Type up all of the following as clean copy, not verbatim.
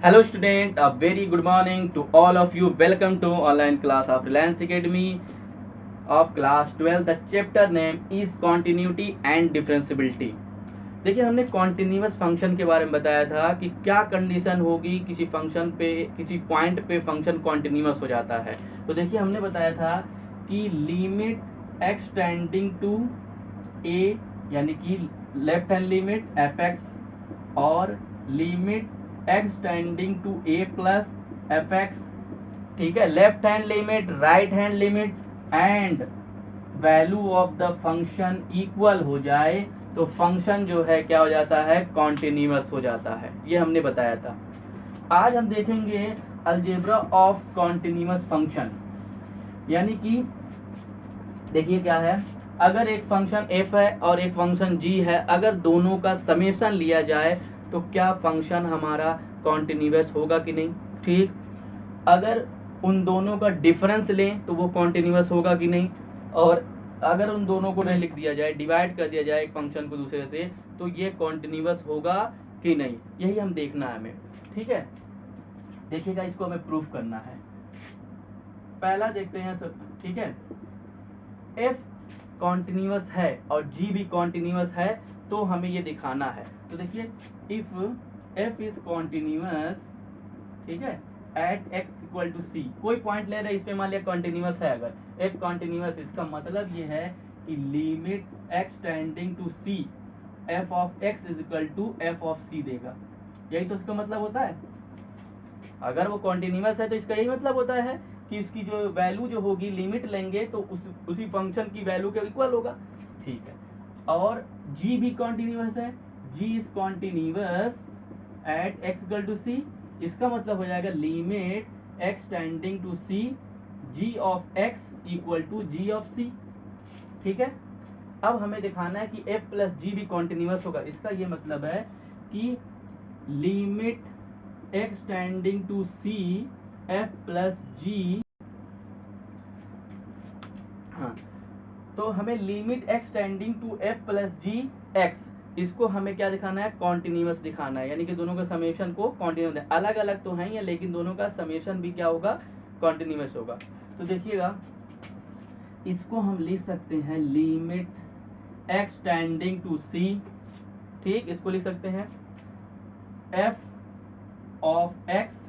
Hello student, a very good morning to all of you. Welcome to online class of Reliance Academy of class 12. The chapter name is continuity and differentiability. देखिए हमने continuous function के बारे में बताया था कि क्या condition होगी किसी फंक्शन पे, किसी पॉइंट पे फंक्शन कॉन्टिन्यूस हो जाता है। तो देखिए हमने बताया था कि limit x tending to a यानी कि left hand limit f x और limit x tending to a plus F x, ठीक है, left hand limit right hand limit and value of the function equal हो जाए तो फंक्शन जो है क्या हो जाता है, कॉन्टिन्यूस हो जाता है। ये हमने बताया था। आज हम देखेंगे अलजेब्रा ऑफ कॉन्टिन्यूस फंक्शन, यानी कि देखिए क्या है, अगर एक फंक्शन f है और एक फंक्शन g है, अगर दोनों का समेशन लिया जाए तो क्या फंक्शन हमारा कॉन्टिन्यूस होगा कि नहीं। ठीक, अगर उन दोनों का डिफरेंस लें तो वो कॉन्टिन्यूस होगा कि नहीं, और अगर उन दोनों को नहीं लिख दिया जाए, डिवाइड कर दिया जाए एक फंक्शन को दूसरे से, तो ये कॉन्टिन्यूस होगा कि नहीं, यही हम देखना है हमें। ठीक है, देखिएगा, इसको हमें प्रूफ करना है। पहला देखते हैं सब, ठीक है, f कॉन्टिन्यूस है और g भी कॉन्टिन्यूस है तो हमें ये दिखाना है। तो देखिए, इफ f इज कॉन्टिन्यूस, ठीक है, at x equal to c, कोई पॉइंट ले रहे, इस पे मान लिया कॉन्टिन्यूस है, अगर f कॉन्टिन्यूस, इसका मतलब ये है कि limit x tending to c f of x is equal to f of c देगा। यही तो इसका मतलब होता है। अगर वो कॉन्टिन्यूस है तो इसका यही मतलब होता है कि इसकी जो वैल्यू जो होगी, लिमिट लेंगे तो उसी फंक्शन की वैल्यू के इक्वल होगा। ठीक है, और g भी कॉन्टिन्यूस है, g is continuous at x equal to c, इसका मतलब हो जाएगा limit x tending to c g of x equal to g of c। ठीक है, अब हमें दिखाना है कि f प्लस g भी कॉन्टिन्यूस होगा। इसका ये मतलब है कि limit x tending to c f plus g, हाँ, तो हमें limit x tending to f plus g x, इसको हमें क्या दिखाना है, कॉन्टिन्यूस दिखाना है, यानी कि दोनों का समेशन को कॉन्टिन्यूस है। अलग अलग तो हैं ये, लेकिन दोनों का समेशन भी क्या होगा, कॉन्टिन्यूस होगा। तो देखिएगा, इसको हम लिख सकते हैं limit x tending to c, ठीक, इसको लिख सकते हैं f of x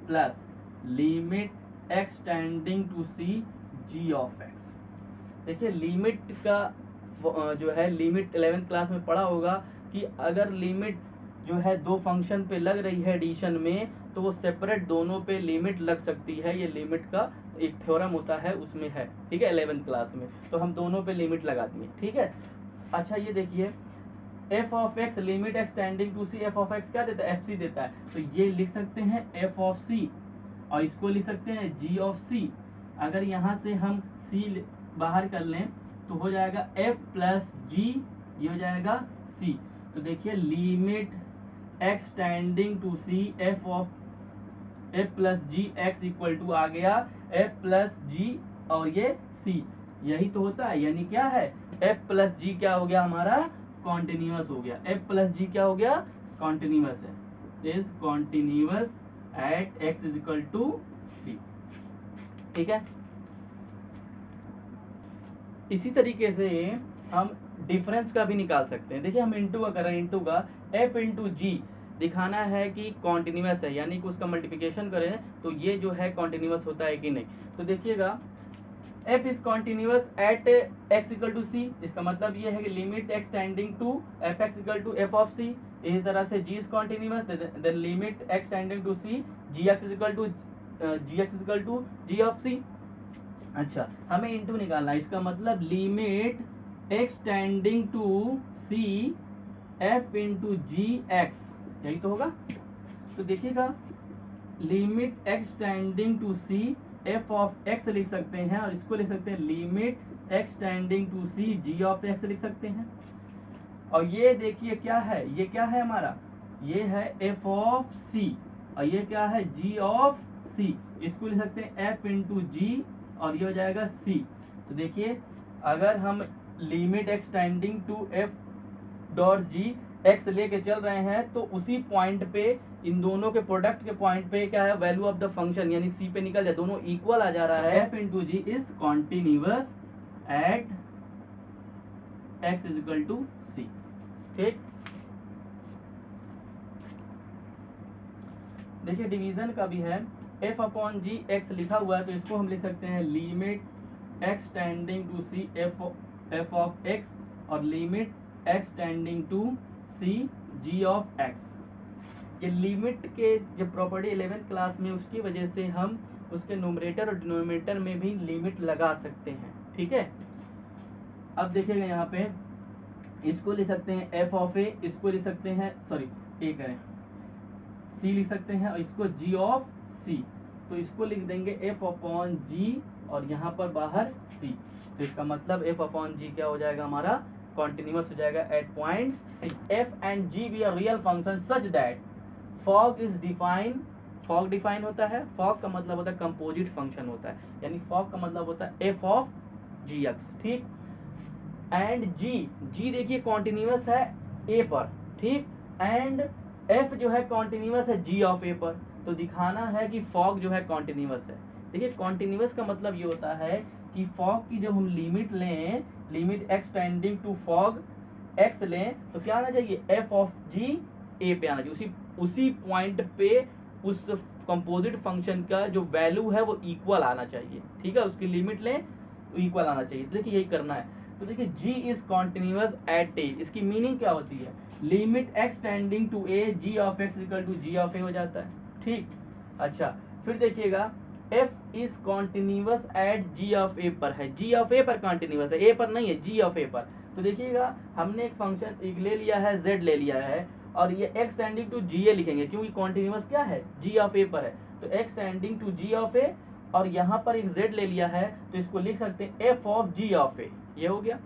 plus limit x tending to c g of x। देखिए, लिमिट का जो है, लिमिट 11th क्लास में पढ़ा होगा कि अगर लिमिट जो है दो फंक्शन पे लग रही है एडिशन में, तो वो सेपरेट दोनों पे लिमिट लग सकती है। ये लिमिट का एक थ्योरम होता है, उसमें है, ठीक है, 11th क्लास में। तो हम दोनों पे लिमिट लगा दिए, ठीक है। अच्छा, ये देखिए, f of x limit x tending to c, f of x क्या देता है, fc देता है, तो ये लिख सकते हैं f ऑफ c, और इसको लिख सकते हैं g ऑफ c। अगर यहाँ से हम c बाहर कर लें तो हो जाएगा f प्लस g, ये हो जाएगा c। तो देखिए, limit x tending to c f of f plus g x equal to आ गया f प्लस जी और ये c, यही तो होता है। यानी क्या है, f प्लस जी क्या हो गया हमारा, कॉन्टिन्यूस हो गया। f प्लस जी क्या हो गया, कॉन्टिन्यूस है, is continuous at x is equal to c। ठीक है, इसी तरीके से हम डिफरेंस का भी निकाल सकते हैं। देखिए, हम इंटू का कर रहे हैं, इंटू का f इंटू जी दिखाना है कि कॉन्टिन्यूस है, यानी कि उसका मल्टीप्लिकेशन करें तो ये जो है कॉन्टिन्यूस होता है कि नहीं। तो देखिएगा, f is continuous at x equal to c, इसका मतलब ये है कि limit x tending to F X equal to F of c। इस तरह से g is continuous, then limit x tending to c G x equal to g of c। अच्छा, हमें इंटू निकालना है, इसका मतलब limit x tending to c f into G X, यही तो होगा। तो देखिएगा, limit x tending to c f of x लिख सकते हैं, और इसको लिख सकते हैं limit x tending to c g of x लिख सकते हैं। और ये देखिए क्या है, ये क्या है हमारा, ये है f ऑफ c, और ये क्या है, g ऑफ c, इसको लिख सकते हैं f इंटू जी, और ये हो जाएगा c। तो देखिए, अगर हम limit x tending to f dot G x लेके चल रहे हैं, तो उसी पॉइंट पे इन दोनों के प्रोडक्ट के पॉइंट पे क्या है, वैल्यू ऑफ द फंक्शन यानी c पे निकल जाए, दोनों इक्वल आ जा रहा है। f into G is continuous at x is equal to c। ठीक, देखिए डिवीजन का भी है, f अपॉन जी x लिखा हुआ है, तो इसको हम लिख सकते हैं limit x tending to c f of x और limit x tending to c g of x। ये लिमिट के जो प्रॉपर्टी 11th क्लास में, उसकी वजह से हम उसके न्यूमरेटर और डिनोमिनेटर में भी लिमिट लगा सकते हैं। ठीक है, अब देखिएगा यहाँ पे इसको लिख सकते हैं f ऑफ a, इसको लिख सकते हैं, सॉरी a करें, c लिख सकते हैं, और इसको g ऑफ c, तो इसको लिख देंगे f अपॉन g और यहाँ पर बाहर c। तो इसका मतलब f अपॉन g क्या हो जाएगा, हमारा कॉन्टिन्यूअस हो जाएगा at point c। f and g be are real function such that fog is define, fog define होता है, फॉग का मतलब होता है कंपोजिट फंक्शन होता है, यानी फॉग का मतलब होता है f ऑफ gx। ठीक, एंड g देखिए कॉन्टिन्यूअस है a पर, ठीक, एंड f जो है कॉन्टिन्यूअस है g ऑफ a पर, तो दिखाना है कि फॉग जो है कॉन्टिन्यूअस है। देखिए कॉन्टिन्यूअस का मतलब ये होता है कि फॉग की जब हम लिमिट लें, limit x tending to fog x लें, तो क्या आना चाहिए, f ऑफ g a पे आना चाहिए, उसी पॉइंट पे उस कंपोजिट फंक्शन का जो वैल्यू है वो इक्वल आना चाहिए। ठीक है, उसकी लिमिट लें तो इक्वल आना चाहिए, तो देखिए यही करना है। तो देखिए g is continuous at a, इसकी मीनिंग क्या होती है, limit x tending to a g of x equal to g of a हो जाता है। ठीक, अच्छा फिर देखिएगा f is continuous at g of a पर है, g ऑफ a पर कॉन्टिन्यूअस है, a पर नहीं है, g ऑफ a पर। तो देखिएगा हमने एक फंक्शन एक ले लिया है, z ले लिया है, और ये x टेंडिंग टू ga लिखेंगे क्योंकि कॉन्टिन्यूअस क्या है, g ऑफ a पर है, तो x tending to g of a, और यहाँ पर एक z ले लिया है, तो इसको लिख सकते हैं f of g of a, ये हो गया।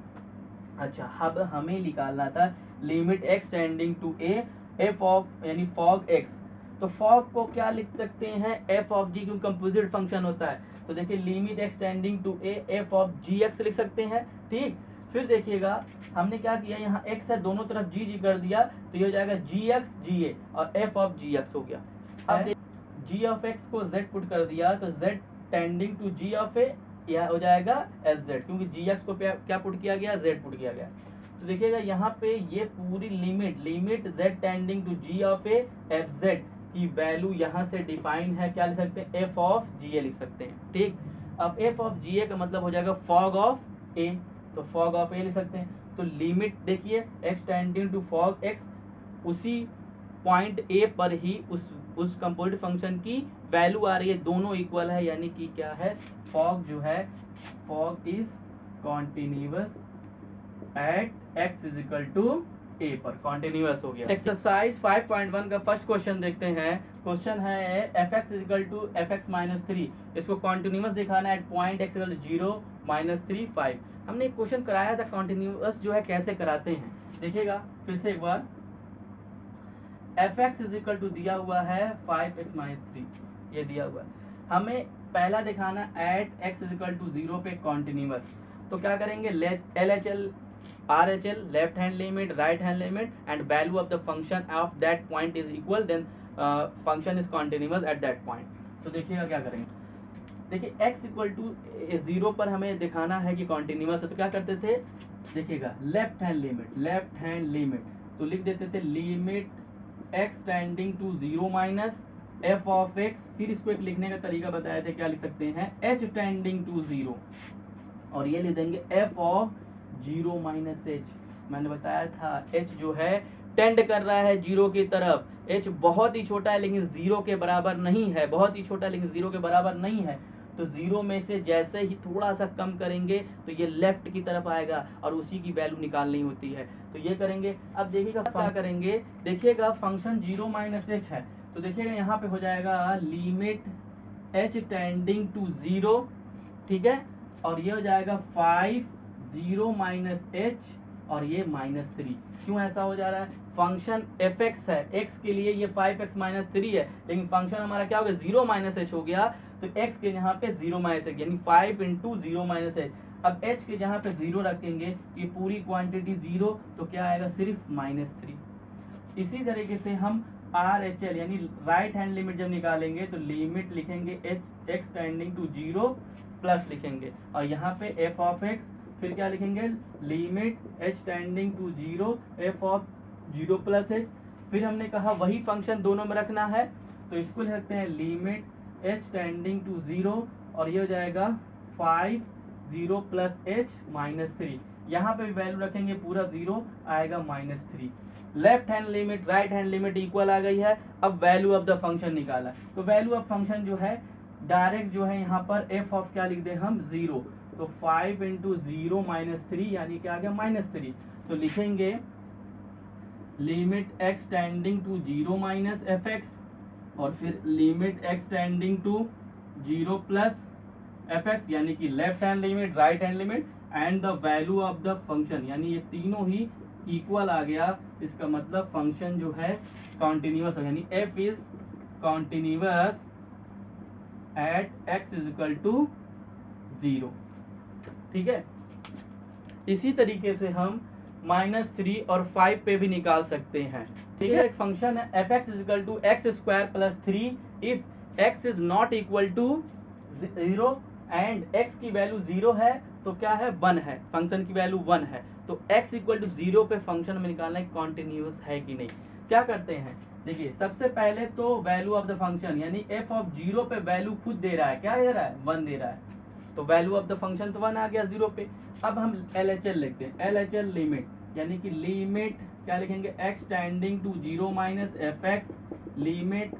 अच्छा, अब हमें निकालना था limit x tending to a f of यानी फॉग x, तो फॉग को क्या लिख सकते हैं, f ऑफ g, क्योंकि कंपोजिट फंक्शन होता है, तो देखिए limit x tending to a f of gx लिख सकते हैं। ठीक, फिर देखिएगा हमने क्या किया, यहाँ x है, दोनों तरफ g कर दिया, तो ये हो जाएगा gx ga और f ऑफ gx हो गया। अब g ऑफ x को z पुट कर दिया, तो z tending to g of a, यह हो जाएगा fz, क्योंकि gx को क्या पुट किया गया, z पुट किया गया। तो देखिएगा यहाँ पे ये पूरी limit z tending to g of a fz की वैल्यू यहाँ से डिफाइन है, क्या लिख सकते हैं, f ऑफ ga लिख सकते हैं। ठीक, अब f ऑफ ga का मतलब हो जाएगा फॉग ऑफ a, तो फॉग ऑफ a लिख सकते हैं। तो लिमिट देखिए x tending to fog x, उसी पॉइंट a पर ही उस कंपोजिट फंक्शन की वैल्यू आ रही है, दोनों इक्वल है, यानी कि क्या है, फॉग जो है, fog is continuous at x is equal to a पर, कॉन्टिन्यूअस हो गया। एक्सरसाइज 5.1 का फर्स्ट क्वेश्चन देखते हैं। क्वेश्चन है fx is equal to fx minus 3, इसको कॉन्टिन्यूअस दिखाना है at point x equal to 0 minus 3 5। हमने एक क्वेश्चन कराया था कॉन्टिन्यूअस जो है कैसे कराते हैं, देखिएगा फिर से एक बार। fx इज इक्वल टू दिया हुआ है 5x माइनस 3, ये दिया हुआ है, हमें पहला दिखाना at x is equal to 0 पे कॉन्टिन्यूअस, तो क्या करेंगे, LHL RHL left hand limit right hand limit and value of the function of that point is equal, then function is continuous at that point. तो देखिएगा क्या करेंगे, देखिए x equal to 0 पर हमें दिखाना है कि कॉन्टिन्यूअस है, तो क्या करते थे, देखिएगा लेफ्ट हैंड लिमिट, तो लिख देते थे limit x tending to 0 minus f of x, फिर इसको एक लिखने का तरीका बताया था, क्या लिख सकते हैं, h टेंडिंग टू 0, और ये लिख देंगे f ऑफ 0 माइनस h। मैंने बताया था h जो है टेंड कर रहा है 0 की तरफ, h बहुत ही छोटा है लेकिन 0 के बराबर नहीं है, बहुत ही छोटा लेकिन 0 के बराबर नहीं है, तो 0 में से जैसे ही थोड़ा सा कम करेंगे तो ये लेफ्ट की तरफ आएगा और उसी की वैल्यू निकालनी होती है, तो ये करेंगे। अब देखिएगा क्या करेंगे, देखिएगा फंक्शन 0 माइनस h है, तो देखिएगा यहाँ पे हो जाएगा लिमिट h टेंडिंग टू 0, ठीक है, और ये हो जाएगा 5 0 माइनस h और ये माइनस 3। क्यों ऐसा हो जा रहा है, फंक्शन fx है, x के लिए ये 5x माइनस 3 है, लेकिन फंक्शन हमारा क्या हो गया, 0 माइनस h हो गया, तो x के यहाँ पे 0 माइनस h यानी 5 इंटू 0 माइनस h। अब h के जहाँ पे 0 रखेंगे, ये पूरी क्वांटिटी 0, तो क्या आएगा, सिर्फ माइनस 3। इसी तरीके से हम आर एच एल यानी राइट हैंड लिमिट जब निकालेंगे तो लिमिट लिखेंगे एक्स टेंडिंग टू 0 प्लस लिखेंगे, और यहाँ पे एफ ऑफ एक्स फिर क्या लिखेंगे, limit H tending to 0 F of 0 plus H. फिर हमने कहा वही फंक्शन दोनों में रखना है, तो इसको लिख सकते हैं लिमिट एच टेंडिंग टू 0, और ये हो जाएगा 5 0 प्लस एच माइनस 3। यहाँ पे वैल्यू रखेंगे पूरा 0 आएगा -3। Left hand limit right hand limit equal आ गई है। अब वैल्यू ऑफ द फंक्शन निकाला, तो वैल्यू ऑफ फंक्शन जो है डायरेक्ट जो है यहाँ पर एफ ऑफ क्या लिख दे हम 0, तो 5 इंटू 0 -3 यानी क्या आ गया -3। तो लिखेंगे limit x tending to 0 minus F x, और फिर limit x tending to 0 plus F X, यानी कि left hand limit right hand limit and the value of the function, यानी ये तीनों ही इक्वल आ गया। इसका मतलब फंक्शन जो है कॉन्टिन्यूअस है, यानी F is continuous at X is equal to 0। ठीक है, इसी तरीके से हम -3 और 5 पे भी निकाल सकते हैं। ठीक है, एक फंक्शन है F X is equal to X square plus 3 if X is not equal to 0 and x की वैल्यू 0 है तो क्या है 1 है, फंक्शन की वैल्यू 1 है, तो x इक्वल टू 0 पे फंक्शन में निकालना है कॉन्टिन्यूअस है कि नहीं। क्या करते हैं, देखिए सबसे पहले तो वैल्यू ऑफ द फंक्शन यानी f ऑफ 0 पे वैल्यू खुद दे रहा है, क्या दे रहा है 1 दे रहा है, तो वैल्यू ऑफ द फंक्शन तो 1 आ गया 0 पे। अब हम LHL लिखते हैं, LHL लिमिट यानी कि लिमिट क्या लिखेंगे x tending to 0 minus F X, limit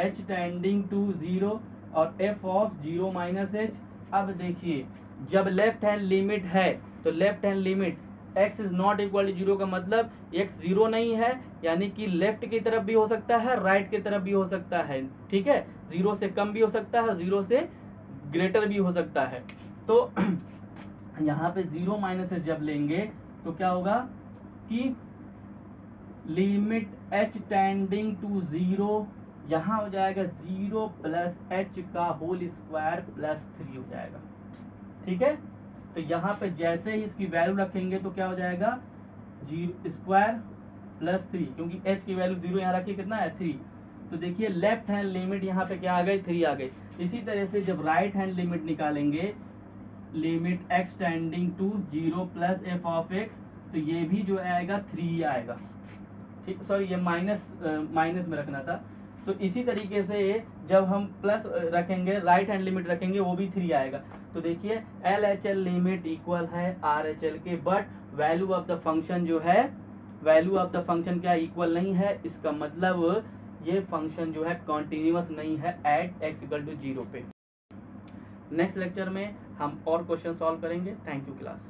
h tending to 0 और f ऑफ 0 माइनस h। अब देखिए जब लेफ्ट हैंड लिमिट है तो left hand limit x is not equal to 0 का मतलब x 0 नहीं है, यानी कि लेफ्ट की तरफ भी हो सकता है राइट की तरफ भी हो सकता है। ठीक है, 0 से कम भी हो सकता है, 0 से ग्रेटर भी हो सकता है। तो यहाँ पे 0 माइनस एच जब लेंगे तो क्या होगा कि लिमिट h टेंडिंग टू 0 यहाँ हो जाएगा 0 प्लस एच का होल स्क्वायर प्लस 3 हो जाएगा। ठीक है, तो यहाँ पे जैसे ही इसकी वैल्यू रखेंगे तो क्या हो जाएगा 0 स्क्वायर प्लस 3, क्योंकि h की वैल्यू 0 यहाँ रखिए कितना है 3, तो देखिए लेफ्ट हैंड लिमिट यहाँ पे क्या आ गई 3 आ गई। इसी तरह से जब राइट हैंड लिमिट निकालेंगे limit x tending to 0 plus F of x, तो ये भी जो आएगा 3 आएगा। ठीक, सॉरी ये माइनस में रखना था। तो इसी तरीके से जब हम प्लस रखेंगे राइट हैंड लिमिट रखेंगे वो भी 3 आएगा। तो देखिए LHL लिमिट इक्वल है RHL के, but value of the function जो है वैल्यू ऑफ द फंक्शन क्या इक्वल नहीं है, इसका मतलब ये फंक्शन जो है कॉन्टिन्यूअस नहीं है एट x इक्वल टू 0 पे। नेक्स्ट लेक्चर में हम और क्वेश्चन सॉल्व करेंगे। Thank you class.